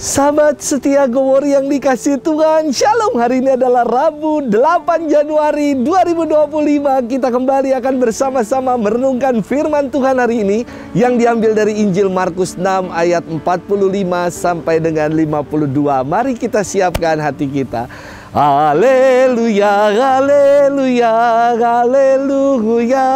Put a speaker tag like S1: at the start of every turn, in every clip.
S1: Sahabat setia Go-Worry yang dikasihi Tuhan, Shalom. Hari ini adalah Rabu 8 Januari 2025. Kita kembali akan bersama-sama merenungkan firman Tuhan hari ini yang diambil dari Injil Markus 6 ayat 45 sampai dengan 52. Mari kita siapkan hati kita. Haleluya, haleluya, haleluya.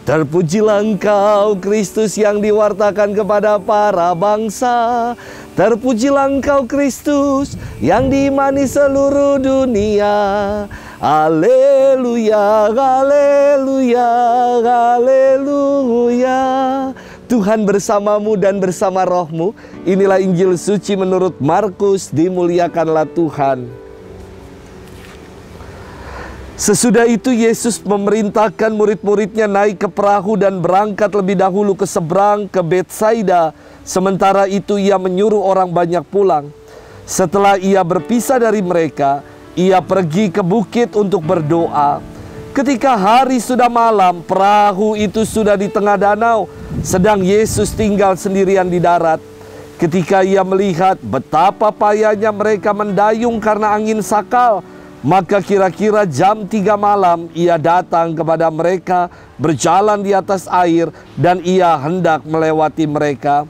S1: Terpujilah Engkau Kristus yang diwartakan kepada para bangsa. Terpujilah Engkau Kristus yang diimani seluruh dunia. Haleluya, haleluya, haleluya. Tuhan bersamamu dan bersama rohmu. Inilah Injil suci menurut Markus. Dimuliakanlah Tuhan. Sesudah itu Yesus memerintahkan murid-muridnya naik ke perahu dan berangkat lebih dahulu ke seberang ke Betsaida. Sementara itu ia menyuruh orang banyak pulang. Setelah ia berpisah dari mereka, ia pergi ke bukit untuk berdoa. Ketika hari sudah malam, perahu itu sudah di tengah danau, sedang Yesus tinggal sendirian di darat. Ketika ia melihat betapa payahnya mereka mendayung karena angin sakal, maka kira-kira jam 3 malam ia datang kepada mereka berjalan di atas air dan ia hendak melewati mereka.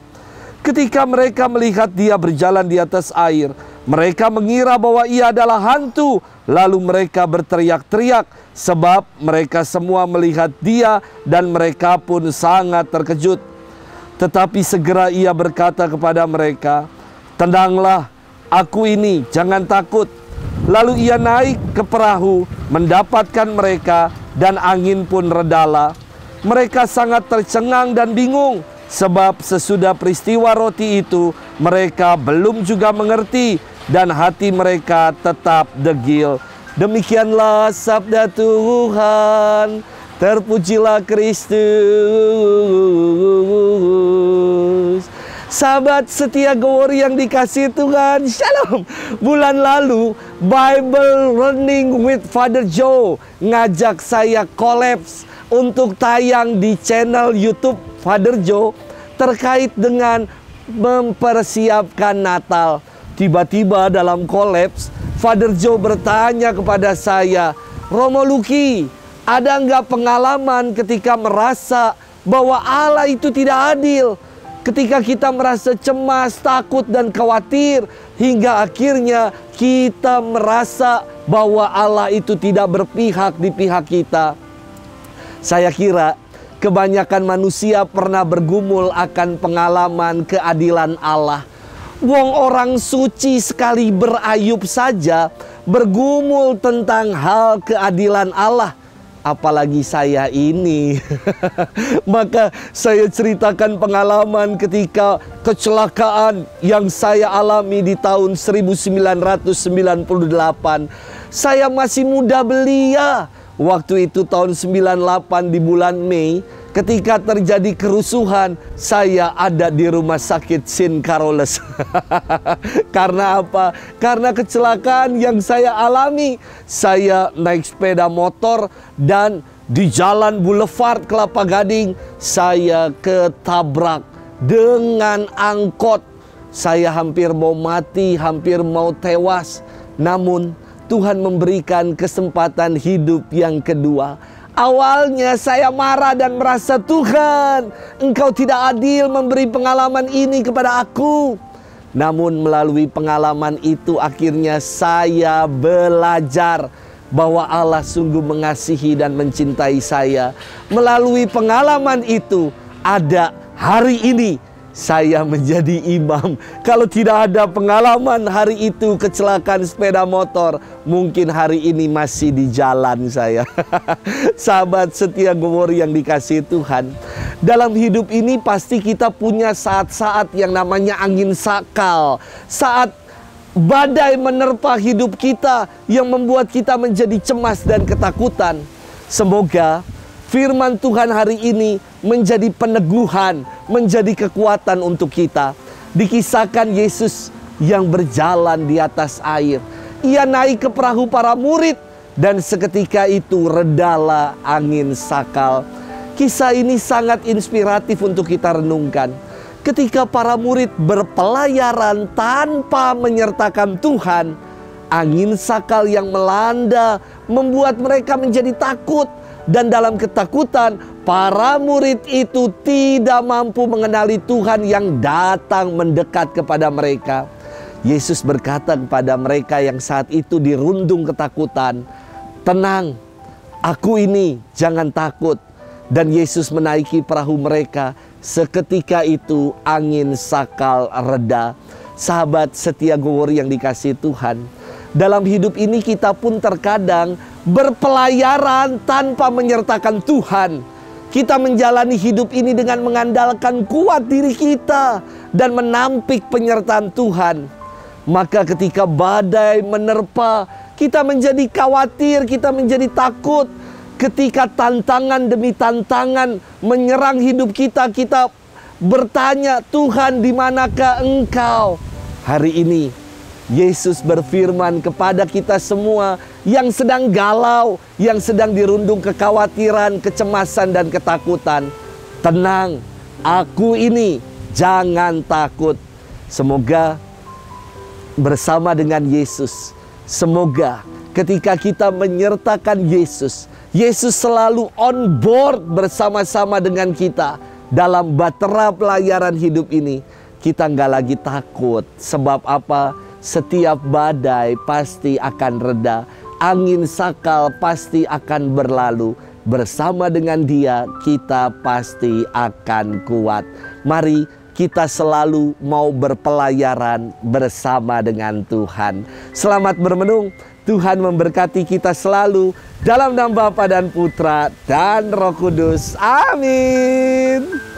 S1: Ketika mereka melihat dia berjalan di atas air, mereka mengira bahwa ia adalah hantu. Lalu mereka berteriak-teriak sebab mereka semua melihat dia dan mereka pun sangat terkejut. Tetapi segera ia berkata kepada mereka, "Tenanglah, aku ini, jangan takut." Lalu ia naik ke perahu, mendapatkan mereka, dan angin pun redalah. Mereka sangat tercengang dan bingung, sebab sesudah peristiwa roti itu, mereka belum juga mengerti, dan hati mereka tetap degil. Demikianlah sabda Tuhan. Terpujilah Kristus. Sahabat setia Go-Worry yang dikasihi Tuhan, Shalom. Bulan lalu Bible Running with Father Joe ngajak saya kolaps untuk tayang di channel YouTube Father Joe terkait dengan mempersiapkan Natal. Tiba-tiba dalam kolaps, Father Joe bertanya kepada saya, "Romo Luki, ada nggak pengalaman ketika merasa bahwa Allah itu tidak adil? Ketika kita merasa cemas, takut, dan khawatir, hingga akhirnya kita merasa bahwa Allah itu tidak berpihak di pihak kita." Saya kira kebanyakan manusia pernah bergumul akan pengalaman keadilan Allah. Wong orang suci sekali berayub saja bergumul tentang hal keadilan Allah. Apalagi saya ini. Maka saya ceritakan pengalaman ketika kecelakaan yang saya alami di tahun 1998. Saya masih muda belia. Waktu itu tahun 98 di bulan Mei, ketika terjadi kerusuhan, saya ada di rumah sakit St. Carolus. Karena apa? Karena kecelakaan yang saya alami. Saya naik sepeda motor dan di jalan Boulevard Kelapa Gading, saya ketabrak dengan angkot. Saya hampir mau mati, hampir mau tewas. Namun Tuhan memberikan kesempatan hidup yang kedua. Awalnya saya marah dan merasa, "Tuhan, Engkau tidak adil memberi pengalaman ini kepada aku." Namun melalui pengalaman itu akhirnya saya belajar bahwa Allah sungguh mengasihi dan mencintai saya. Melalui pengalaman itu ada hari ini saya menjadi imam. Kalau tidak ada pengalaman hari itu kecelakaan sepeda motor, mungkin hari ini masih di jalan saya. Sahabat setia Go-Worry yang dikasihi Tuhan, dalam hidup ini pasti kita punya saat-saat yang namanya angin sakal. Saat badai menerpa hidup kita yang membuat kita menjadi cemas dan ketakutan. Semoga firman Tuhan hari ini menjadi peneguhan, menjadi kekuatan untuk kita. Dikisahkan Yesus yang berjalan di atas air. Ia naik ke perahu para murid dan seketika itu redalah angin sakal. Kisah ini sangat inspiratif untuk kita renungkan. Ketika para murid berpelayaran tanpa menyertakan Tuhan, angin sakal yang melanda membuat mereka menjadi takut. Dan dalam ketakutan, para murid itu tidak mampu mengenali Tuhan yang datang mendekat kepada mereka. Yesus berkata kepada mereka yang saat itu dirundung ketakutan, "Tenang, aku ini, jangan takut." Dan Yesus menaiki perahu mereka. Seketika itu angin sakal reda. Sahabat setia Gowori yang dikasihi Tuhan, dalam hidup ini kita pun terkadang berpelayaran tanpa menyertakan Tuhan. Kita menjalani hidup ini dengan mengandalkan kuat diri kita dan menampik penyertaan Tuhan. Maka ketika badai menerpa, kita menjadi khawatir, kita menjadi takut. Ketika tantangan demi tantangan menyerang hidup kita, kita bertanya, "Tuhan, di manakah Engkau?" Hari ini Yesus berfirman kepada kita semua yang sedang galau, yang sedang dirundung kekhawatiran, kecemasan, dan ketakutan. "Tenang, aku ini, jangan takut." Semoga bersama dengan Yesus, semoga ketika kita menyertakan Yesus, Yesus selalu on board bersama-sama dengan kita dalam bahtera pelayaran hidup ini. Kita nggak lagi takut. Sebab apa? Setiap badai pasti akan reda. Angin sakal pasti akan berlalu. Bersama dengan Dia kita pasti akan kuat. Mari kita selalu mau berpelayaran bersama dengan Tuhan. Selamat bermenung. Tuhan memberkati kita selalu. Dalam nama Bapa dan Putra dan Roh Kudus. Amin.